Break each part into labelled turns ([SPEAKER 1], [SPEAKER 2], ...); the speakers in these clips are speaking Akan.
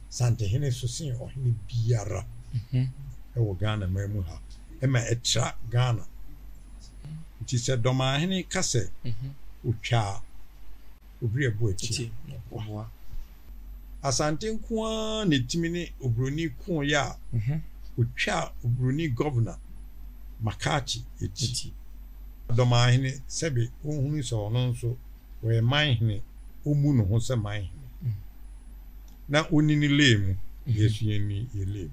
[SPEAKER 1] Santehene so sen ohene biara ewo Ghana mamu ha ema etra Ghana nti se domahene kase utwa obri ebu echi Asante nko ne timini obroni ko ya utwa obroni governor Makati echi domahene sebe ohunu so no nso we manhene omu no ho se manhene na onini lemu yesu yeni yelemu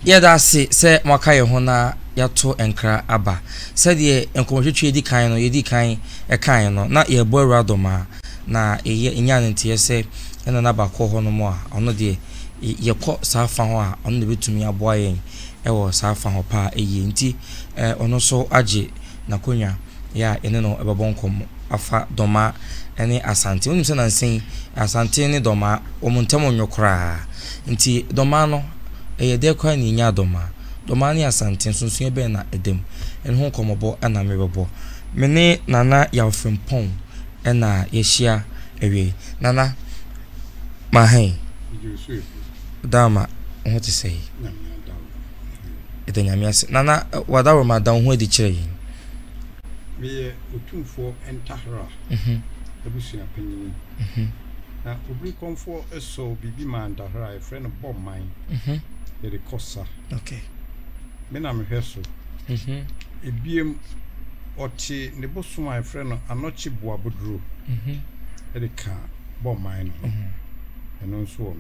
[SPEAKER 2] Yada se mwaka ye ho na yato enkra aba sede enkomhwetwe edi kan no yedi kan kan no na ye bo awradoma na enya ntie se ena na ba ko ho no mo a ono de ye ko safa ho a ono de betumi aboa yen ewo safa ho pa eye nti ono so age na konwa ya ene no ebebonkom afa doma ene asante onim se na nsen asante ne doma omuntem onyokra nti doma no de kwa ni nya doma ni asante sunsun ebe na edem en ho komobo ana mebebo mene nana ya ofempon ena yehia ewe nana mahen dama ho te sei nyamiase nana wadawo madan ho edi kire yin
[SPEAKER 1] me otumfo entahra ebusua panyin na obri komfo eso bibi mandahra e friend Bob mine the kosa
[SPEAKER 2] okay
[SPEAKER 1] me na mehweso ebiem oti ne bosuma e friend anochi boabodro the ka Bob mine eno nso wo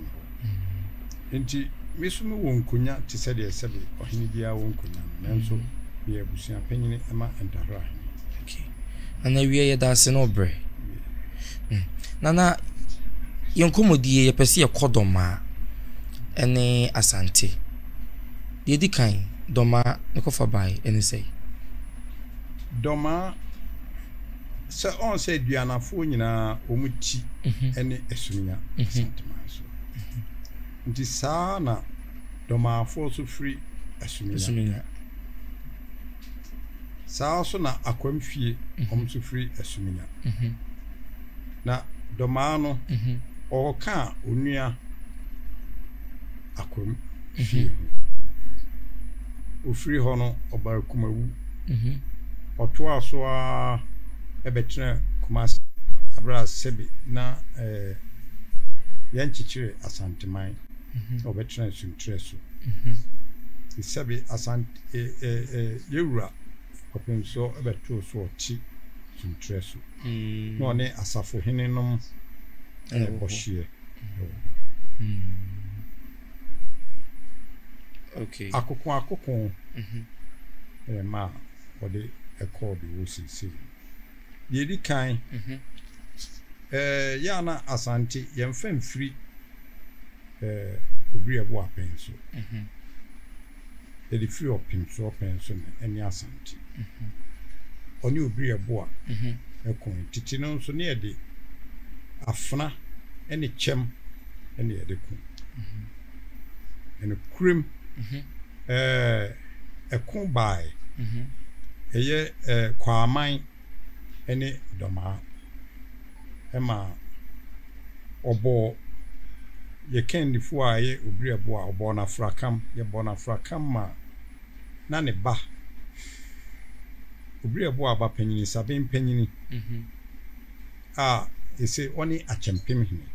[SPEAKER 1] nti mesumu wo nkonya ti se de sebe ohini bia wo nkonya nanso ye busua panyin ema entahra
[SPEAKER 2] okay ana wiye da se no bre nana yenkomodie ye pese ye kodoma ene asante yedi kan doma ekofa bai ene sei
[SPEAKER 1] doma se on se duanafo nyina omuti ene esunya asante maso nti saa na doma afo so free esunya saa so na akwamfie omso free esunya na doma no oka onua akwam fie ofiri ho no oba kumawu oto aso a ebetre kumas abra sebi na yanchichire asanteman obetre suntre so sebi asante yewura opemso ebeto so oti suntre so no ne asafo hene nom bohie
[SPEAKER 2] okay
[SPEAKER 1] akoko ma ode record wo sisi yedi kan ya na asante yemfa mfiri obri abo apenso the free opimso penso eni asante oni obri abo a ekon titi no so ne de afna eni chem eni de ku eni krim ekon bai eye kwaman eni doma ema obo ye kendi fu aye obri abo a obo na frakam ye bona frakam ma na ne ba obri abo aba panyini sabe panyini ese oni achempem hene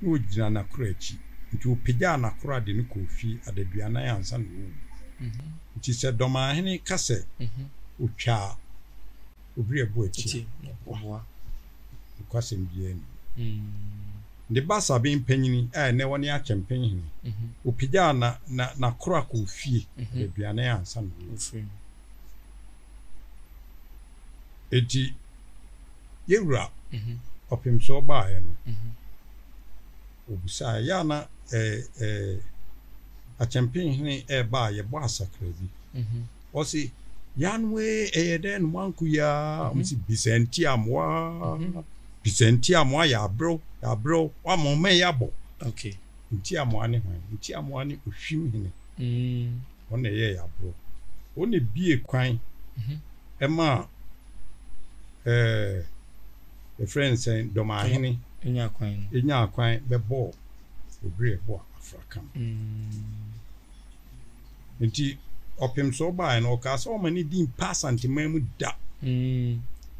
[SPEAKER 1] no gina na kurachi nti opegya na kura de ne kofi adaduana ya ansa no nti se doma hene kase otwa obri abo achi kwase mbie ni de basa be mpanyini ne woni achempem hene opegya na kura kofi adaduana ya ansa no eti yewura opimso baaye no obusa ya na achempin hene ba ye bo asakra bi osi yanwe den manku ya omsi Bisenti amwa ya bro wa mo me ya bo
[SPEAKER 2] okay
[SPEAKER 1] nti amwa ne hwan nti amwa ne ohwim hene on ye ya bro on bie kwan ema the friends saying domahene enya kwan bebo obre bo afrakam nti opim so ba na o ka so mani din pass antimamu da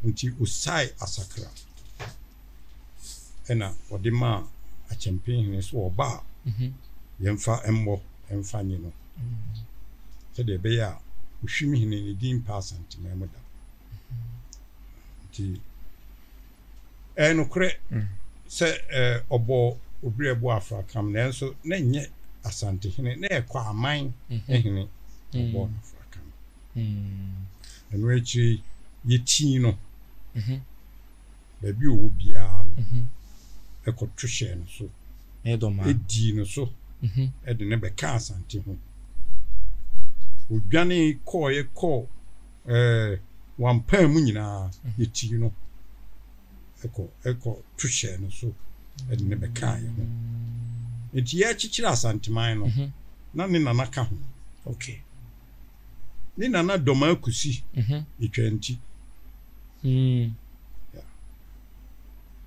[SPEAKER 1] nti usai asakra ena odima a champion ne so oba yemfa emfa ni no se de be ya uhwimi hene ni din pass antimamu da nti no kre se obo obre bo afrakam na enso na nye asante hene na ekwa aman ehene obo afrakam enu echi yeti no baby owo bia no ekotwehye no so edi no so ede ne be ka asante ho odwane ko wampa mu nyina yeti no eko twehye no so ede ne be ka ye ho enti ya chichira asanteman no na ne nana ka ho
[SPEAKER 2] okay
[SPEAKER 1] ni nana doma akusi etwanti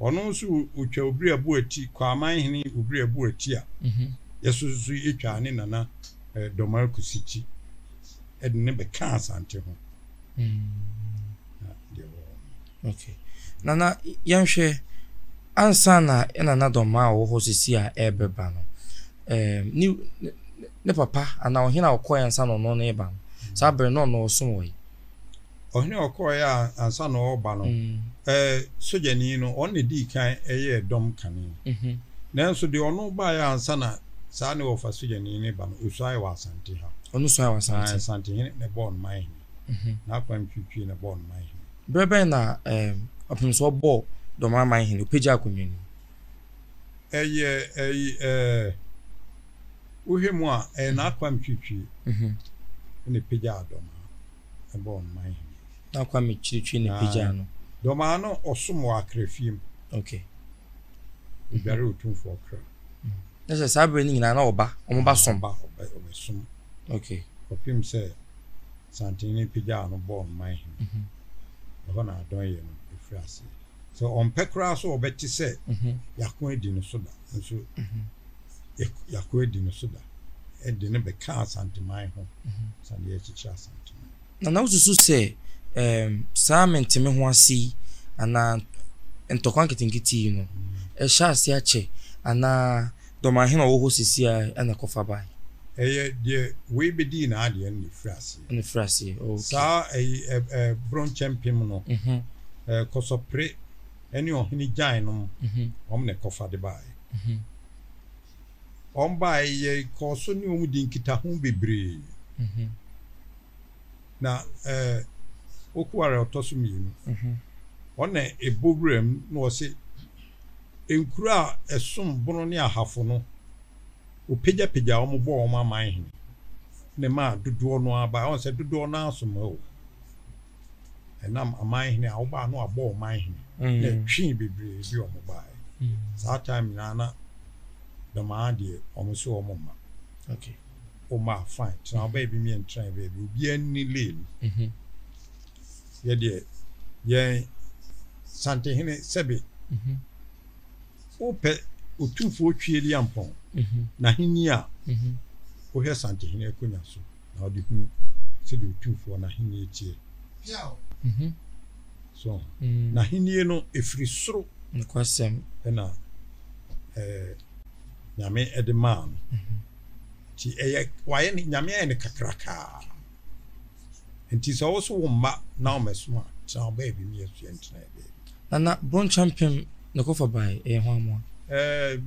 [SPEAKER 1] ono nso utwa obri abu ati kwa aman hene obri abu ati a yesusu etwa ne nana doma akusi chi ede ne be ka asante ho
[SPEAKER 2] okay nana yanhwe ansa na nana doma wo ho sisi a ebeba no ni ne papa ana ohina okoya ansa no no eba no sabre no no so wo
[SPEAKER 1] ohina okoya ansa no oba no sojani no on ne di kan eye dom kane nanso de ono ba ya ansa na sa ne wo fa sojani ne ba no usai wa asante ha
[SPEAKER 2] onu so wa
[SPEAKER 1] asante ne bon mai na kwam twitwi ne bon mai
[SPEAKER 2] brebe na opim so bo do ma mai hin opeja akonwani uhemu a na kwam twitwi ne peja adoma e bon mai na kwam twitwi ne peja no
[SPEAKER 1] doma no osomo akrafiem
[SPEAKER 2] okay
[SPEAKER 1] ibare otumfo okra
[SPEAKER 2] nese sabre ni nyina na oba omoba somba
[SPEAKER 1] obesom
[SPEAKER 2] okay
[SPEAKER 1] opim se santini peja no bon mai na adon ye no efrase so on pekra so obeti se yakon edi no soda nso yakon edi no soda edi ne be ka santimai ho sande ya chicha santimai
[SPEAKER 2] na ususu se sa mentime ho asi ana entokwan kitinkiti no sha asi ache ana doma hena wo ho sisi a ana kofa bai
[SPEAKER 1] de we be di na ade ne frase
[SPEAKER 2] okay
[SPEAKER 1] sa bron champion no kosopre eni ohini jan no omne kofa de bai bai ye koso ni omu di nkita ho bebre na okuare otoso mienu one ebobrem no ose enkura esom bono ne ahafo no opeja omubo oma man hin ne ma dodo no aba on se dodo na asomo o enam aman hin a oba no abo man hin na twi bebre bi omuba that time na the man de omuso omuma
[SPEAKER 2] okay
[SPEAKER 1] oma fine so baby me and try baby obi ani lane ye de ye sante hin sebe ope otufo twieli ampon na hini a o he sante hini ekonya so na odi hu se de otufo na hini etie so na hini no efiri soro
[SPEAKER 2] nkwasem
[SPEAKER 1] na nyame edman ti waye ni nyame ne kakraka enti so wo so wo ma na o mesoma so baby me esu entina baby
[SPEAKER 2] na bron champion no kofa bai ho amo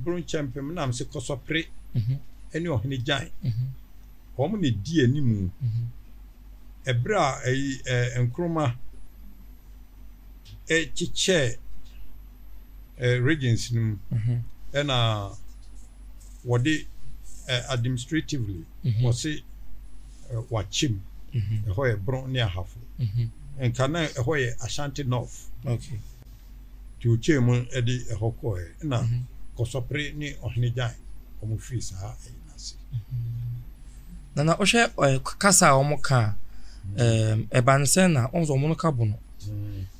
[SPEAKER 1] bron champion na am se kosopre eni ohene jan omo ne di animu ebra enkroma chiche regions num ena wodi administratively wose wachim hoye bron ne ahafo enkana hoye Ashanti North
[SPEAKER 2] okay
[SPEAKER 1] ti uche mu edi ehoko na kosopre ni ohene jan omo free sa enase
[SPEAKER 2] na ohwe kasa omo ka ebanse na onzo omo no ka bono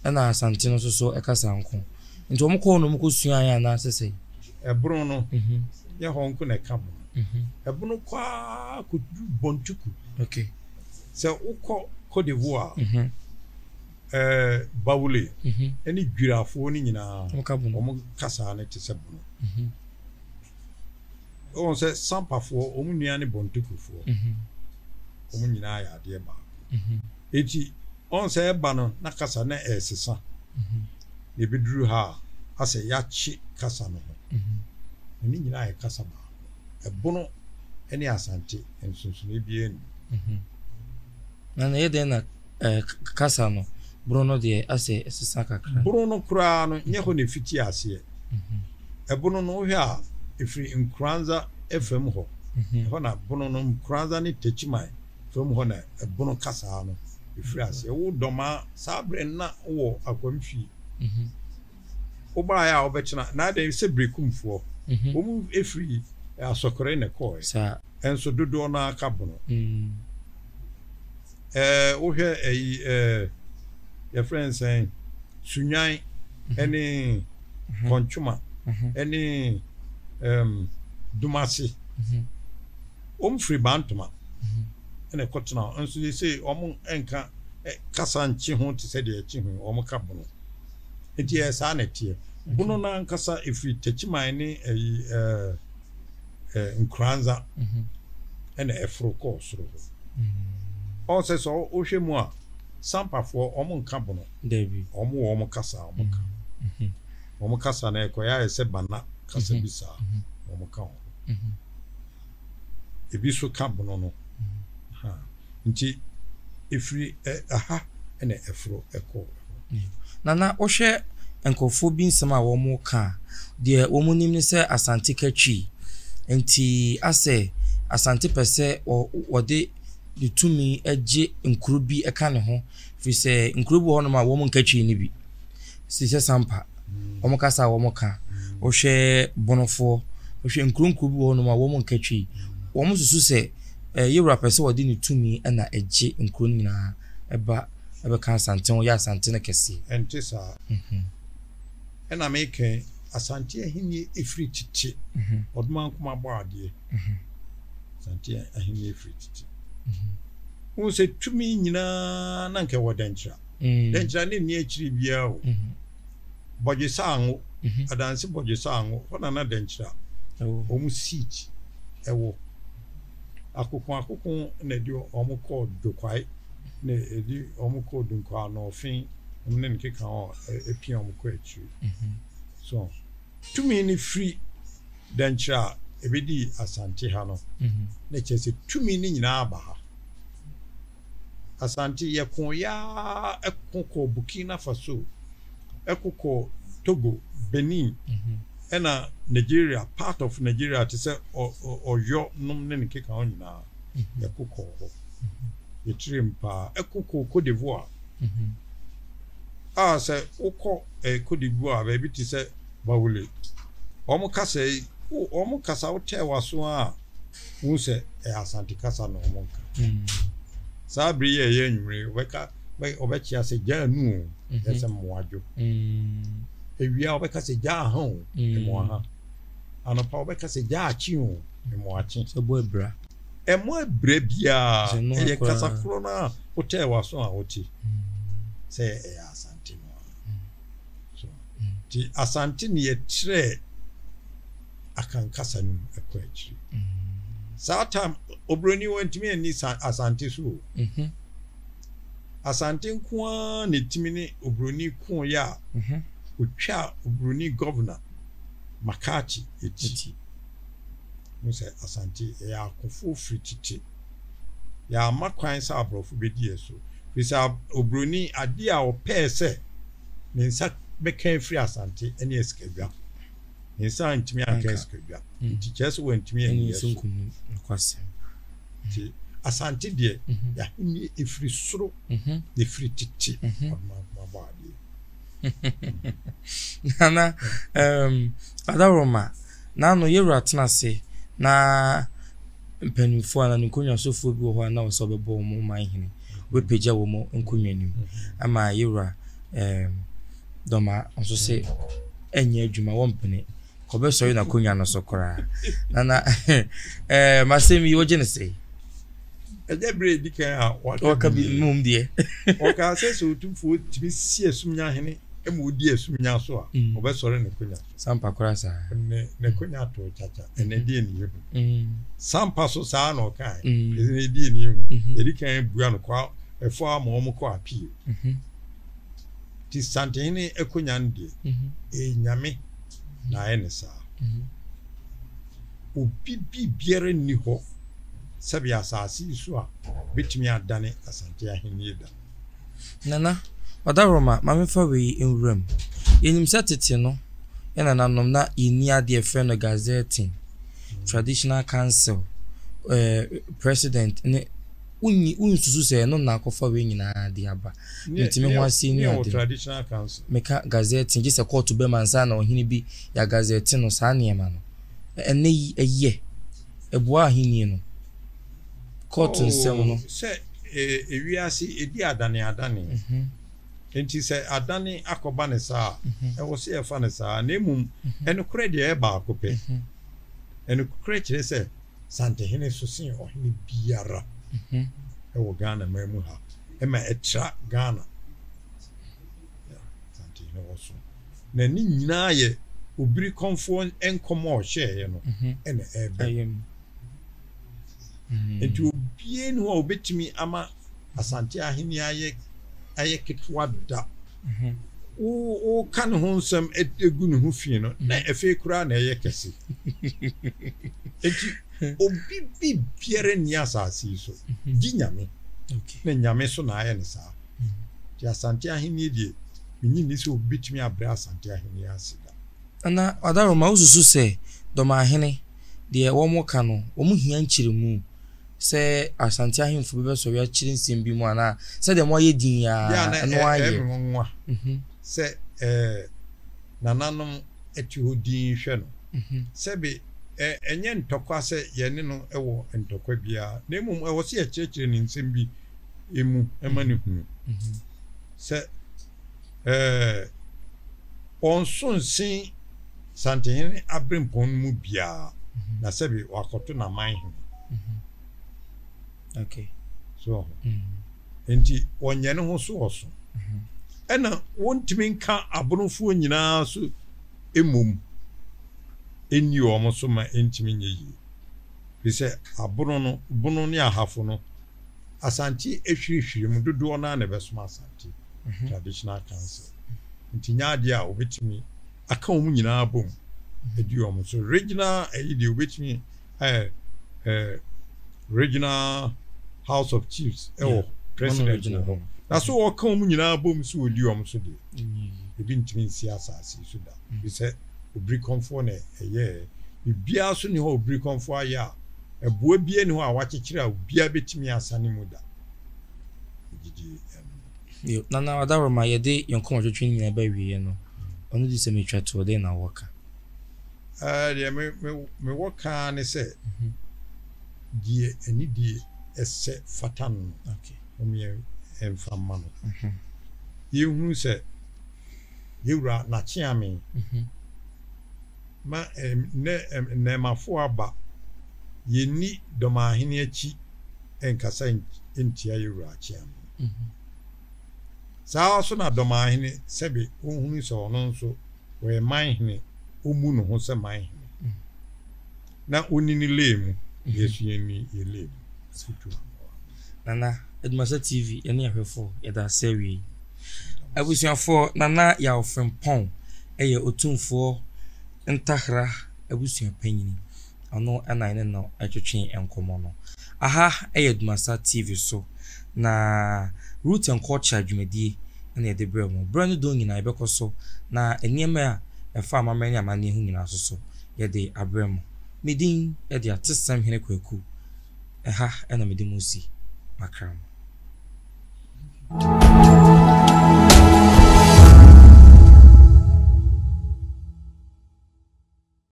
[SPEAKER 2] na asante no so ekasa nko nti omo ko no mo ko sua ya na sese
[SPEAKER 1] ebro no ye honko na ka bono ebro kwa ko bontuku
[SPEAKER 2] okay
[SPEAKER 1] se ukọ Côte d'Ivoire bawule eni dwirafo ni nyina omo kasa na tese bono on se sampafo omo nua ne bontukufo omo nyina ya de ba eti on se ba no na kasa na esesa ne bidru ha ase yachi kasa no ni nyina ya kasa ba ebono eni asante ensunsun ebie ni
[SPEAKER 2] na yede na kasa no Bruno de ase esesa kakra
[SPEAKER 1] Bruno kura no nye ho ne fiti ase ebono no hwe a efri nkranza FM ho ho na bono no nkranza ne techimai FM ho na ebono kasa no efri ase wo doma sabre na wo akwamfi wo ba ya obechina na de se brekumfo wo mu efri asokore ne koy
[SPEAKER 2] sa
[SPEAKER 1] enso dodo na aka bono wo hwe your friends saying sunyan any konchuma any dumasi free bantuma ene kotna enso dey say omo enka kasa nchi ho te say de chi ho omo ka bono enti esa na tie bono na nkasa ifri techiman ni nkranza ene efro ko soro on say so o hwemu a sampafo omo nka bono
[SPEAKER 2] David
[SPEAKER 1] omo kasa omo ka omo kasa na ekoya ese bana kasa bisa omo ka ebi so ka bono no ha nti efri aha ene efro eko
[SPEAKER 2] na ohwe enkofo bi nsema wo mo ka de wo mo nim ne se asante kachi nti ase asante pese o de ditumi eje nkuru bi eka ne ho fi se nkuru bi ho no ma wo mo nkachi ni bi si se sampa wo mo kasa wo mo ka ohwe bonofo ohwe nkuru bi ho no ma wo mo nkachi wo mo susu se yewra pese wo de ni tumi na eje nkuru nyina eba kan asante wo ya asante na kesi
[SPEAKER 1] enti sa ena make asante ahini efri titi odman kuma bo ade asante ahini efri titi wo se tumi nyina na nke wodenchira denchira ne ni akiri bia o boje sanwo adanse boje sanwo ona na denchira o mu seat ewo akokon na di o mu ko dokwai na edi o mu ko dunkwa no fin ne nke kan o epia o mu ko akiri so tumi ni free denchira ebedi asante ha no na chese tumi ni nyina aba ha asante yekon ya ekoko Burkina Faso ekoko Togo Benin ena Nigeria part of Nigeria to say Oyo num ne nke kan nyina ekoko ho yetrimpa ekoko Côte d'Ivoire say ukọ Côte d'Ivoire ba bi ti say bawule omo kasa hotel waso a wo say asante kasa no omo ka sabri ye nwure weka obechi ase ja nu ese moajo ewia obeka se ja ha o emo ha anopa obeka se ja achi o emo achi
[SPEAKER 2] so bo ebra
[SPEAKER 1] bia ye kasa kro na hotel waso a oti say asante no so ti asante ni ye tre akan kasa nu ekwachi Satam obroni wantimi ani asante so asante nko ne timini obroni ko ya otwa obroni governor Makati eti musa asante ya akofo frititi ya makwan sa abrofo bedi eso bisa obroni ade a opese ne nsa bekan free asante ene eskadwa ne nsa ntimi anka eskadwa nti cheso wantimi ani eso
[SPEAKER 2] kwase
[SPEAKER 1] ti asante de ya ni efri soro de frititi ma baade
[SPEAKER 2] na adaroma na no yewra tenase na mpanimfo ana nkonya sofo bi wo ho na wo so bebo mo man hene we pagya wo mo nkonya nim ama yewra doma nso se enye adwuma wo mpene ko be so na konya no so kora na masemi wo gene sei
[SPEAKER 1] eje bread dikan a
[SPEAKER 2] waka bi mum die
[SPEAKER 1] waka se so tumfo tibi sie asumnya hene emu odi asumnya so a obesore ne konya
[SPEAKER 2] sampa kora sa
[SPEAKER 1] ne konya to chacha ene die ni yehu sampa so sa na okan ene die ni yehu edikan bua no kwa efo amom kwa apie ti santene ekonya ndie nyame na ene sa obi biere ni ho sabi asasi so a betimi adane asante ahenie da
[SPEAKER 2] nana odaroma mamefa we enwuram yenim setete no ena nanom na yeni ade friend no gazetting traditional council president ne unsusu se no na akofa we nyina ade aba ntimi ho ase ni ade
[SPEAKER 1] traditional council
[SPEAKER 2] meka gazetting gise court be mansa na ohini bi ya gazetting no sa niema no ene eye ebua ahini no court nsem no
[SPEAKER 1] se ewiase edi adane enti se adane akoba ne saa wo se efa ne saa na emum eno kure de e ba akope eno kure kire se sante hene so sin ohene biara wo Ghana mamu ha ema etra Ghana sante hene wo so na ni nyina ye obiri konfo enkomo hye no ena ebe enti obie no obetimi ama asante ahene aye ketwa da o kan ho nsem egu ne ho fie no na efe kura na eye kese enti obi biere ni asase so di nyame na nyame so na aye ne sa ti asante ahene die minyi ni so obetimi abra asante ahene asida
[SPEAKER 2] ana adaroma ususu se doma ahene de wo mo ka no wo mu hia nchiremu se asante ahemfo bebe so ya chiri nsem bi mu ana se de mo ye din ya no aye
[SPEAKER 1] se nananom eti hodin hwe no se be enye ntokwa se ye ne no ewo ntokwa bia na emum ewo se ye chirechire ni nsem bi emu emani hu se onsunsin santehene abrempon mu bia na se be wakoto na man hu
[SPEAKER 2] okay
[SPEAKER 1] so enti onye ne ho so oso ena wontimi nka abronfo nyina so emom eni omo so ma entimi nyeyi bise abro no bono ne ahafo no asanti ehwirihwiri mu dodo na na besoma asanti traditional council enti nyaade a obetimi aka omu nyina abom edi omo so regional eyidi obetimi regional House of Chiefs president that's so aka omu nyina abom so odi omo so de ebi ntimi siasa asi so da bi se obri konfo na eye bibia so ni ho obri konfo aya eboa bia ni ho a wakekira bia betimi asane mu da gidi
[SPEAKER 2] yo nana adaroma ye de yonko odwetwe nyina ba wiye no onu di se metwa to de na woka
[SPEAKER 1] de me woka ne se die eni die esse fatan
[SPEAKER 2] okay
[SPEAKER 1] omie enfamma no yehu se yewra na chiame ma ne mafo aba yeni doma ahene achi enkasa entia yewra chiame saa so na doma ahene sebe ohunu so ono nso we man hene omu no ho se man hene na onini lemu yesu yeni yelemu situ
[SPEAKER 2] nana Edmasa TV ene ahwefo yeda sewi abusuafo nana ya ofempon eye otumfo ntahra abusua panyini ono anane no atwetwe enkomo no aha eye Edmasa TV so na root and culture adwumadie ene de bremo brand do nyina ebekoso na eniema a efa amamani amane hu nyina so yede abremo medin yede atesam hene kwaku ena mede musi makram